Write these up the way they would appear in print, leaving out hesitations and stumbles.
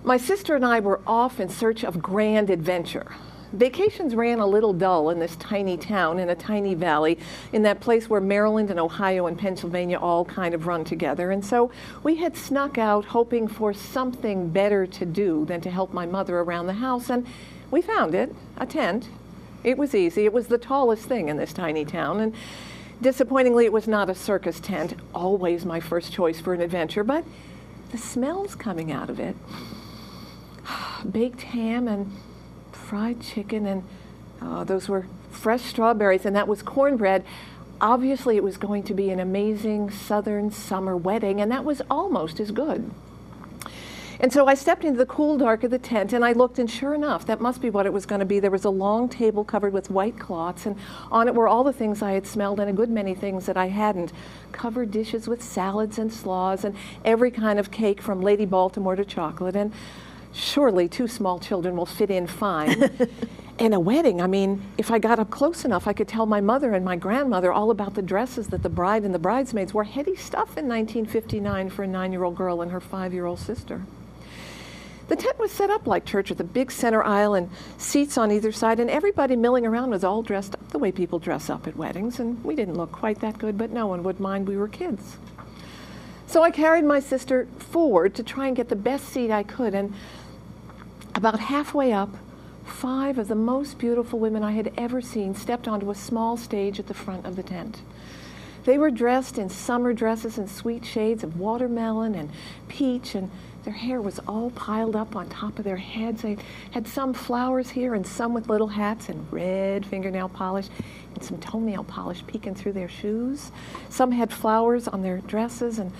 My sister and I were off in search of grand adventure. Vacations ran a little dull in this tiny town in a tiny valley, in that place where Maryland and Ohio and Pennsylvania all kind of run together. And so we had snuck out hoping for something better to do than to help my mother around the house. And we found it, a tent. It was easy. It was the tallest thing in this tiny town. And disappointingly, it was not a circus tent, always my first choice for an adventure, but the smells coming out of it, baked ham and fried chicken, and those were fresh strawberries, and that was cornbread. Obviously, it was going to be an amazing southern summer wedding, and that was almost as good. And so I stepped into the cool dark of the tent, and I looked, and sure enough, that must be what it was going to be. There was a long table covered with white cloths, and on it were all the things I had smelled and a good many things that I hadn't. Covered dishes with salads and slaws and every kind of cake from Lady Baltimore to chocolate, and surely 2 small children will fit in fine. And a wedding, I mean, if I got up close enough, I could tell my mother and my grandmother all about the dresses that the bride and the bridesmaids wore. Heady stuff in 1959 for a 9-year-old girl and her 5-year-old sister. The tent was set up like church with a big center aisle and seats on either side, and everybody milling around was all dressed up the way people dress up at weddings, and we didn't look quite that good, but no one would mind, we were kids. So I carried my sister forward to try and get the best seat I could, and about halfway up, 5 of the most beautiful women I had ever seen stepped onto a small stage at the front of the tent. They were dressed in summer dresses in sweet shades of watermelon and peach, and their hair was all piled up on top of their heads. They had some flowers here and some with little hats and red fingernail polish and some toenail polish peeking through their shoes. Some had flowers on their dresses, and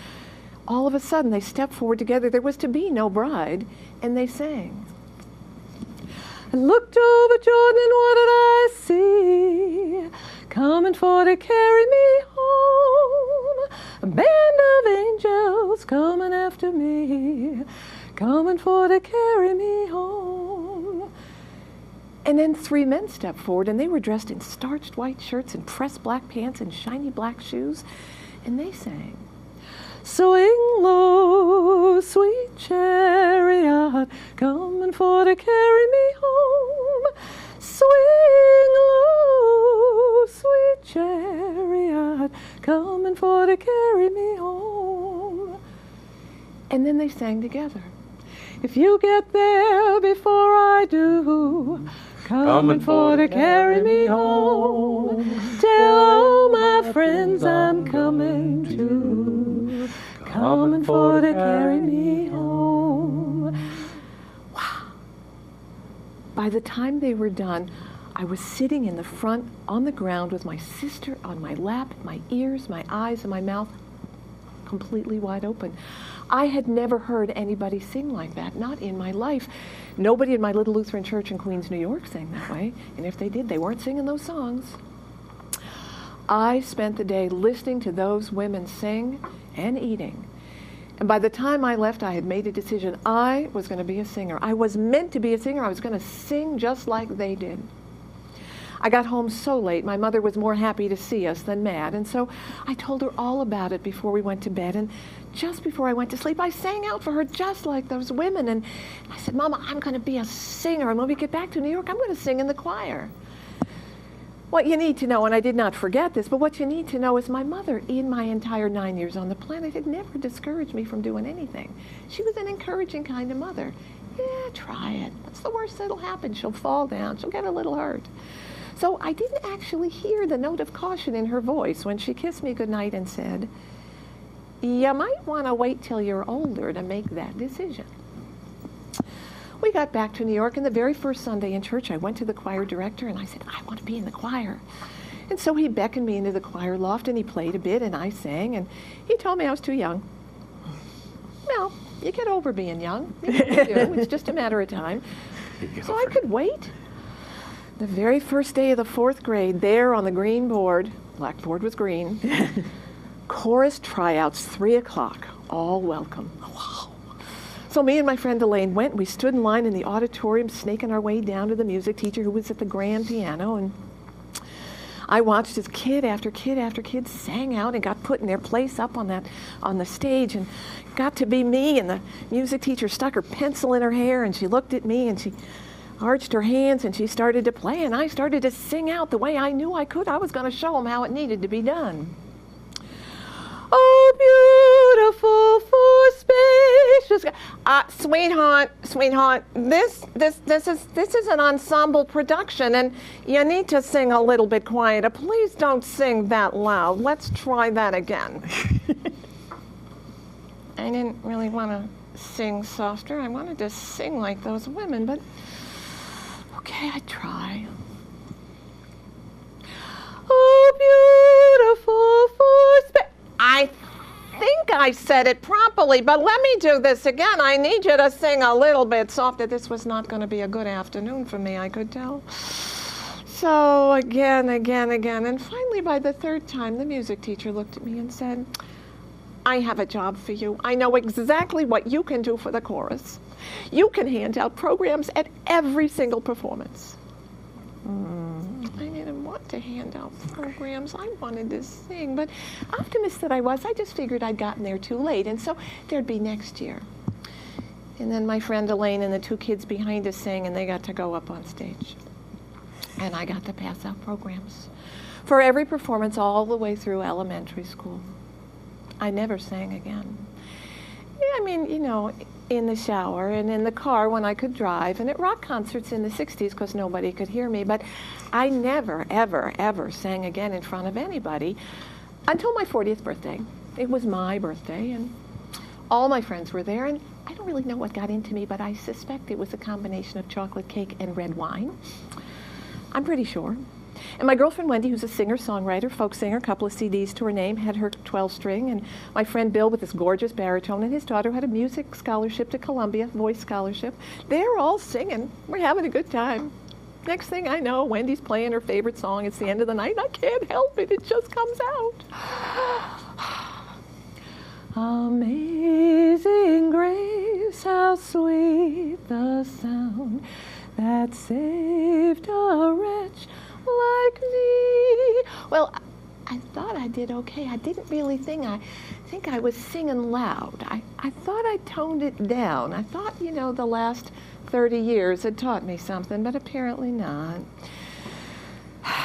all of a sudden they stepped forward together. There was to be no bride, and they sang. I looked over Jordan, and what did I see? Coming for to carry me home. A band of angels coming after me, coming for to carry me home. And then 3 men stepped forward, and they were dressed in starched white shirts and pressed black pants and shiny black shoes, and they sang, swing low, sweet chariot, coming for to carry me home. Swing low, sweet chariot, coming for to carry me home. And then they sang together, if you get there before I do, coming for to carry me home. Tell all my friends I'm coming too, coming for to carry me home. Wow. By the time they were done, I was sitting in the front on the ground with my sister on my lap, my ears, my eyes, and my mouth completely wide open. I had never heard anybody sing like that, not in my life. Nobody in my little Lutheran church in Queens, New York sang that way, and if they did, they weren't singing those songs. I spent the day listening to those women sing and eating. And by the time I left, I had made a decision. I was going to be a singer. I was meant to be a singer. I was going to sing just like they did. I got home so late, my mother was more happy to see us than mad, and so I told her all about it before we went to bed, and just before I went to sleep, I sang out for her just like those women, and I said, Mama, I'm going to be a singer, and when we get back to New York, I'm going to sing in the choir. What you need to know, and I did not forget this, but what you need to know is my mother, in my entire 9 years on the planet, had never discouraged me from doing anything. She was an encouraging kind of mother. Yeah, try it. What's the worst that'll happen? She'll fall down. She'll get a little hurt. So I didn't actually hear the note of caution in her voice when she kissed me goodnight and said, you might want to wait till you're older to make that decision. We got back to New York, and the very first Sunday in church, I went to the choir director, and I said, I want to be in the choir. And so he beckoned me into the choir loft, and he played a bit, and I sang, and he told me I was too young. Well, you get over being young. You do. It's just a matter of time. So I could wait. The very first day of the 4th grade, there on the green board, blackboard was green, chorus tryouts, 3 o'clock, all welcome. Wow. So me and my friend Elaine went. We stood in line in the auditorium, snaking our way down to the music teacher who was at the grand piano. And I watched as kid after kid after kid sang out and got put in their place up on the stage, and got to be me, and the music teacher stuck her pencil in her hair, and she looked at me, and she arched her hands, and she started to play, and I started to sing out the way I knew I could. I was going to show them how it needed to be done. Oh, beautiful for spacious, sweetheart, this is an ensemble production, and you need to sing a little bit quieter. Please don't sing that loud. Let's try that again. I didn't really want to sing softer. I wanted to sing like those women, but okay, I'd try. Oh, beautiful for space. I think I said it properly, but let me do this again. I need you to sing a little bit softer. This was not going to be a good afternoon for me, I could tell. So again, and finally by the third time, the music teacher looked at me and said, I have a job for you. I know exactly what you can do for the chorus. You can hand out programs at every single performance. I didn't want to hand out programs. I wanted to sing, but optimist that I was, I just figured I'd gotten there too late, and so there'd be next year. And then my friend Elaine and the two kids behind us sang, and they got to go up on stage. And I got to pass out programs for every performance all the way through elementary school. I never sang again. I mean, you know, in the shower and in the car when I could drive, and at rock concerts in the 60s because nobody could hear me, but I never, ever, ever sang again in front of anybody until my 40th birthday. It was my birthday, and all my friends were there, and I don't really know what got into me, but I suspect it was a combination of chocolate cake and red wine. I'm pretty sure. And my girlfriend Wendy, who's a singer-songwriter, folk singer, a couple of CDs to her name, had her 12-string. And my friend Bill with his gorgeous baritone, and his daughter had a music scholarship to Columbia, voice scholarship. They're all singing. We're having a good time. Next thing I know, Wendy's playing her favorite song. It's the end of the night. I can't help it. It just comes out. Amazing grace, how sweet the sound that saved a wretch like me. Well, I thought I did okay. I didn't really think I was singing loud. I thought I toned it down. I thought, you know, the last 30 years had taught me something, but apparently not.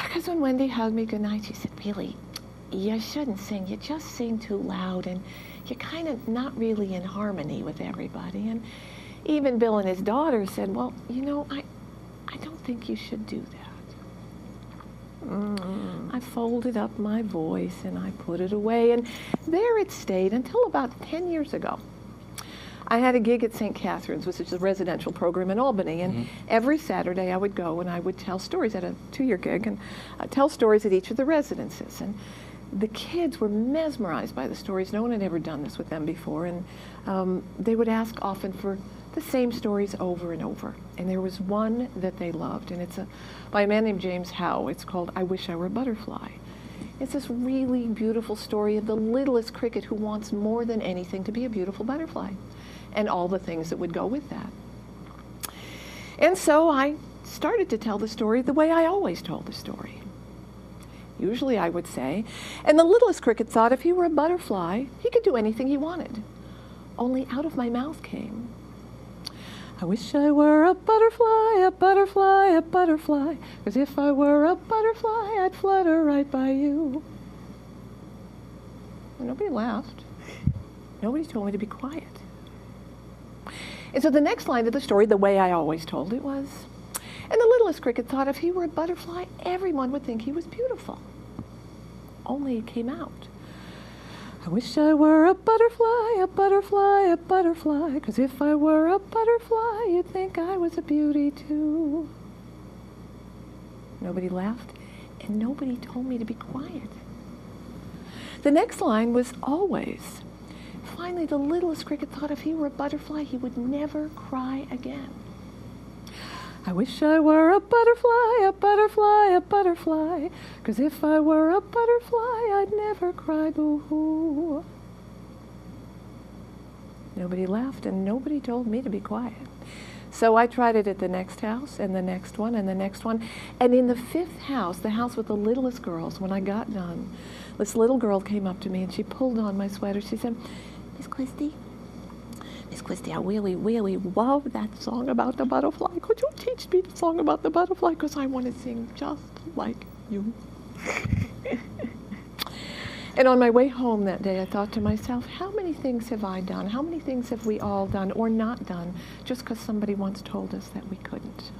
Because when Wendy hugged me goodnight, she said, really, you shouldn't sing. You just sing too loud, and you're kind of not really in harmony with everybody. And even Bill and his daughter said, well, you know, I don't think you should do that. I folded up my voice and I put it away, and there it stayed until about 10 years ago. I had a gig at St. Catherine's, which is a residential program in Albany, and every Saturday I would go and I would tell stories at a 2-year gig, and tell stories at each of the residences. And the kids were mesmerized by the stories. No one had ever done this with them before, and they would ask often for the same stories over and over. And there was one that they loved, and it's by a man named James Howe. It's called I Wish I Were a Butterfly. It's this really beautiful story of the littlest cricket who wants more than anything to be a beautiful butterfly, and all the things that would go with that. And so I started to tell the story the way I always told the story. Usually I would say, and the littlest cricket thought if he were a butterfly, he could do anything he wanted. Only out of my mouth came, I wish I were a butterfly, a butterfly, a butterfly, 'cause if I were a butterfly, I'd flutter right by you. And nobody laughed. Nobody told me to be quiet. And so the next line of the story, the way I always told it, was, and the littlest cricket thought if he were a butterfly, everyone would think he was beautiful. Only it came out, I wish I were a butterfly, a butterfly, a butterfly, 'cause if I were a butterfly, you'd think I was a beauty too. Nobody laughed, and nobody told me to be quiet. The next line was always, finally the littlest cricket thought if he were a butterfly, he would never cry again. I wish I were a butterfly, a butterfly, a butterfly, 'cause if I were a butterfly, I'd never cry boo-hoo. Nobody laughed, and nobody told me to be quiet. So I tried it at the next house, and the next one, and the next one. And in the 5th house, the house with the littlest girls, when I got done, this little girl came up to me and she pulled on my sweater. She said, Miss Christie, I really, really love that song about the butterfly. Could you teach me the song about the butterfly? Because I want to sing just like you. And on my way home that day, I thought to myself, how many things have I done? How many things have we all done or not done just because somebody once told us that we couldn't?